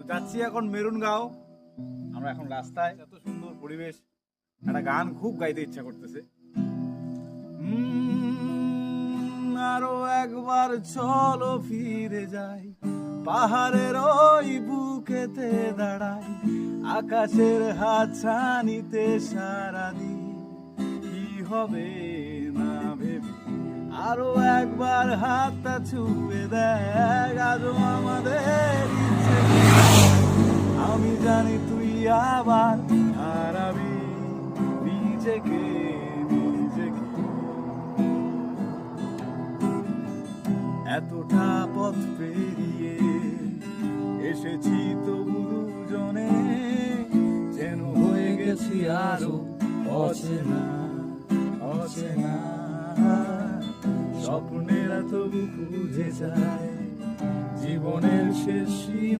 যাচ্ছি এখন মেরুনগাঁও। আমরা এখন রাস্তায়, এত সুন্দর পরিবেশ, একটা গান খুব গাইতে ইচ্ছা করতেছে। আরো একবার চলো ফিরে যাই, পাহাড়ের ওই বুকেতে দাঁড়াই, আকাশের হাত ছানিতে সারাদিন কি হবে না ভেবে। আরো একবার হাতটা ছুঁয়ে দেখ, আজও আমাদের ইচ্ছে। আমি জানি তুই আবার হারাবি নিজেকে নিজেকে। এতটা পথ পেরিয়ে এসেছি তবু দুজনে, যেন হয়ে গেছি আরো অচেনা অচেনা। স্বপ্নেরা তবু খুঁজে যায় জীবনের শেষ